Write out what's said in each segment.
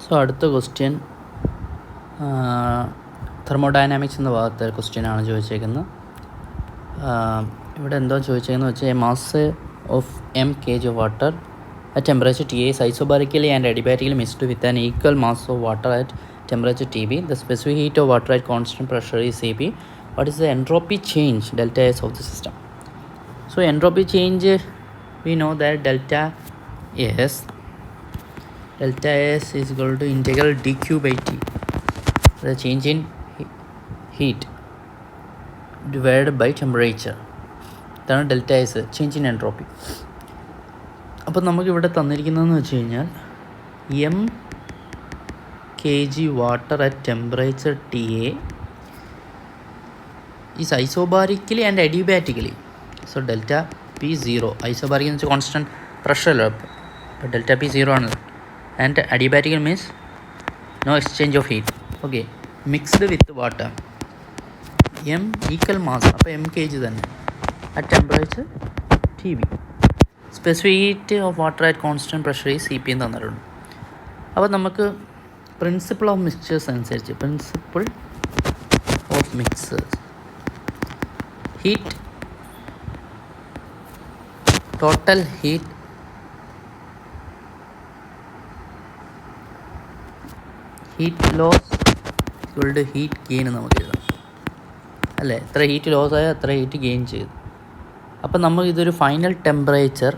So അടുത്ത question thermodynamics എന്ന ഭാഗത്തെ ക്വസ്റ്റ്യനാണ് ചോദിച്ചേക്കുന്നത്. ഇവിടെ എന്തോ ചോദിച്ചതെന്ന് വെച്ചാൽ A mass of m kg of water at temperature Ta is isobarically and adiabatically mixed with an equal mass of water at temperature Tb. The specific heat of water at constant pressure is Cp. What is the entropy change delta S of the system? So entropy change, we know that delta S is equal to integral dq by t, the change in heat divided by temperature. ഇതാണ് delta S, change in entropy. അപ്പോൾ നമുക്കിവിടെ തന്നിരിക്കുന്നതെന്ന് വെച്ച് കഴിഞ്ഞാൽ m kg water at temperature Ta is isobarically and adiabatically. So delta P 0, isobaric എന്ന് വെച്ചാൽ constant പ്രഷറല്ലോ, അപ്പോൾ ഡെൽറ്റ പി 0 ആണ്. And adiabatical means no exchange of heat. Okay, mixed with water. m equal mass, അപ്പോൾ m kg തന്നെ at temperature Tb. Specific heat of water at constant pressure is Cp എന്ന് തന്നിട്ടുണ്ട്. അപ്പോൾ നമുക്ക് principle of mixtures അനുസരിച്ച് heat total heat loss equal to heat gain നമുക്ക് എഴുതാം അല്ലേ. എത്ര ഹീറ്റ് ലോസ് ആയാൽ അത്ര ഹീറ്റ് ഗെയിൻ ചെയ്തു. അപ്പം നമ്മൾ ഇതൊരു ഫൈനൽ ടെമ്പറേച്ചർ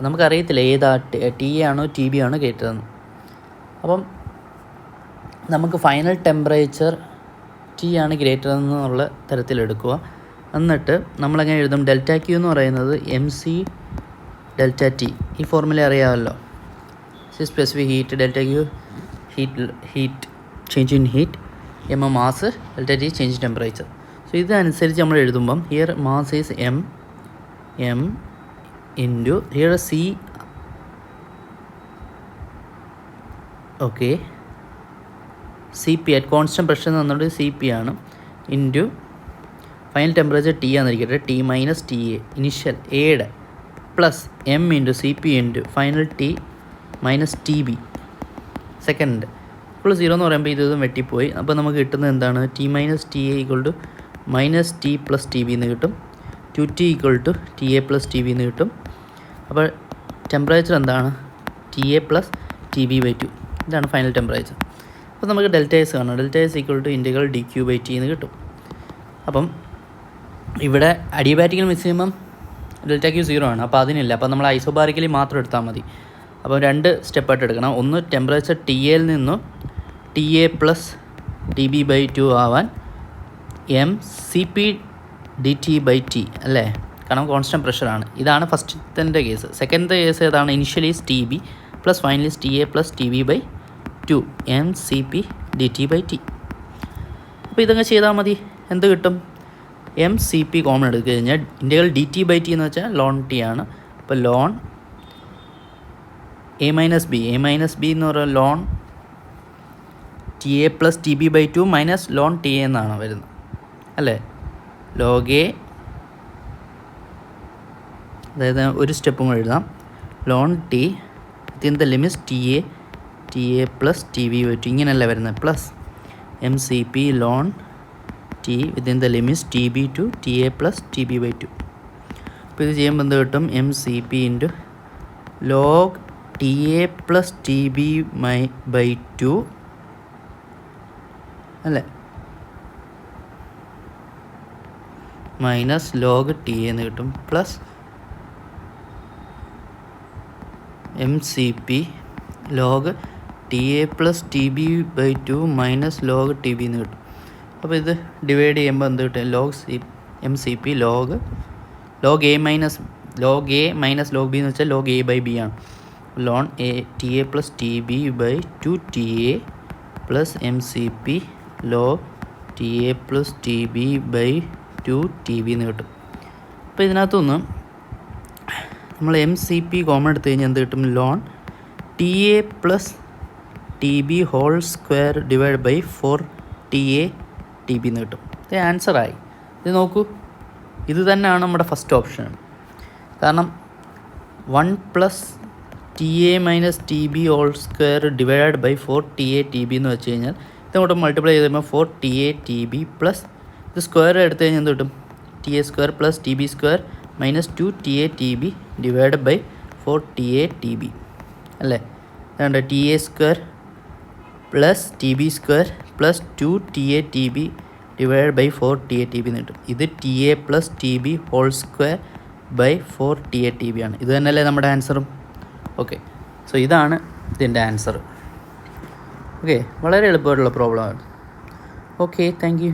നമുക്കറിയത്തില്ല ഏതാ ടി ആണോ ടി ബി ആണോ കേട്ടതെന്ന്. അപ്പം നമുക്ക് ഫൈനൽ ടെമ്പറേച്ചർ ടി ആണ് ഗ്രേറ്റർ എന്നുള്ള തരത്തിലെടുക്കുക. എന്നിട്ട് നമ്മളെങ്ങനെ എഴുതും? ഡെൽറ്റ ക്യൂ എന്ന് പറയുന്നത് എം സി ഡെൽറ്റ ടി, ഈ ഫോർമുല അറിയാമല്ലോ. Specific heat delta Q heat change in heat, M mass, delta T change in temperature. So ഇതനുസരിച്ച് നമ്മൾ എഴുതുമ്പം here mass is M into here C, okay, C P at constant pressure എന്ന് പറഞ്ഞിട്ട് C P ആണ്, into final temperature T ആണെന്നിരിക്കട്ടെ, T minus T A initial എയുടെ plus M into C P into final T minus T B second ഇപ്പോൾ 0 എന്ന് പറയുമ്പോൾ ഇതും വെട്ടിപ്പോയി. അപ്പോൾ നമുക്ക് കിട്ടുന്നത് എന്താണ്? T minus T A equal to minus T plus T B എന്ന് കിട്ടും. 2t equal to T A plus T B എന്ന് കിട്ടും. അപ്പോൾ ടെമ്പറേച്ചർ എന്താണ്? T A plus T B by 2, ഇതാണ് ഫൈനൽ ടെമ്പറേച്ചർ. അപ്പോൾ നമുക്ക് ഡെൽറ്റ എസ് കാണാം. Delta S equal to integral D Q by T എന്ന് കിട്ടും. അപ്പം ഇവിടെ അഡിയബാറ്റിക്കൽ മിക്സിമം ഡെൽറ്റ ക്യൂ 0 ആണ്, അപ്പോൾ അതിനില്ല. അപ്പോൾ നമ്മൾ ഐസോബാരിക്കലി മാത്രം എടുത്താൽ മതി. അപ്പോൾ 2 സ്റ്റെപ്പായിട്ട് എടുക്കണം. ഒന്ന് ടെമ്പറേച്ചർ ടി എയിൽ നിന്നും T A plus T B by 2 ആവാൻ M C P D T by T അല്ലേ, കാരണം കോൺസ്റ്റൻറ്റ് പ്രഷറാണ്. ഇതാണ് ഫസ്റ്റത്തെ കേസ്. സെക്കൻഡത്തെ കേസ് ഏതാണ്? Initials T B plus finals T A plus T B by 2 M C P D T by T. അപ്പോൾ ഇതങ്ങ് ചെയ്താൽ മതി. എന്ത് കിട്ടും? എം സി പി കോമൺ എടുക്കുക കഴിഞ്ഞാൽ integral D T by T എന്ന് വെച്ചാൽ ലോൺ ടി ആണ്. അപ്പോൾ ലോൺ എ മൈനസ് ബി എന്ന് പറയുന്നത് ln T A plus T B by 2 minus ln T A എന്നാണ് വരുന്നത് അല്ലേ. ലോഗ് എ, അതായത് ഒരു സ്റ്റെപ്പും കൂടെ എഴുതാം. Ln T within the limits T A plus T B by 2 ഇങ്ങനെയല്ല വരുന്നത്. Plus M C P ln T within the limits T B to T A plus T B by 2. അപ്പോൾ ഇത് ചെയ്യുമ്പോൾ എന്ത് കിട്ടും? M C P into log T A plus T B by 2 അല്ലേ, minus log T എന്ന് കിട്ടും, plus M C P log T A plus T B by 2 minus log T B എന്ന് കിട്ടും. അപ്പോൾ ഇത് ഡിവൈഡ് ചെയ്യുമ്പോൾ എന്ത് കിട്ടും? M C P log A minus log B എന്ന് വെച്ചാൽ ലോഗ് എ ബൈ ബി ആണ്. Ln A T A plus T B by 2 T A plus M C P log T A plus T B by 2 T B എന്ന് കിട്ടും. അപ്പോൾ ഇതിനകത്തുനിന്ന് നമ്മൾ M C P common എടുത്തു കഴിഞ്ഞാൽ എന്ത് കിട്ടും? Ln T A plus T B whole square divide by 4 T A T B എന്ന് കിട്ടും. ഇത് ആൻസറായി. ഇത് നോക്കൂ, ഇത് തന്നെയാണ് നമ്മുടെ ഫസ്റ്റ് ഓപ്ഷൻ. കാരണം 1 plus T A minus T B whole square divided by 4 TA TB എന്ന് വെച്ച് കഴിഞ്ഞാൽ ഇതങ്ങോട്ട് മൾട്ടിപ്ലൈ ചെയ്ത് കഴിയുമ്പോൾ 4 TA TB പ്ലസ് ഇത് സ്ക്വയർ എടുത്ത് കഴിഞ്ഞാൽ എന്ത് കിട്ടും? T A square plus T B square minus 2 TA TB divided by 4 TA TB അല്ലേ? അതുകൊണ്ട് T A square plus T B square plus 2 TA TB divide by 4 TA TB എന്ന് കിട്ടും. ഇത് T A plus T B whole square by 4 TA TB ആണ്. ഇത് തന്നെയല്ലേ നമ്മുടെ ആൻസറും? Okay, so ഇതാണ് ഇതിൻ്റെ ആൻസർ. ഓക്കെ, വളരെ എളുപ്പമായിട്ടുള്ള പ്രോബ്ലമാണ്. Okay, thank U.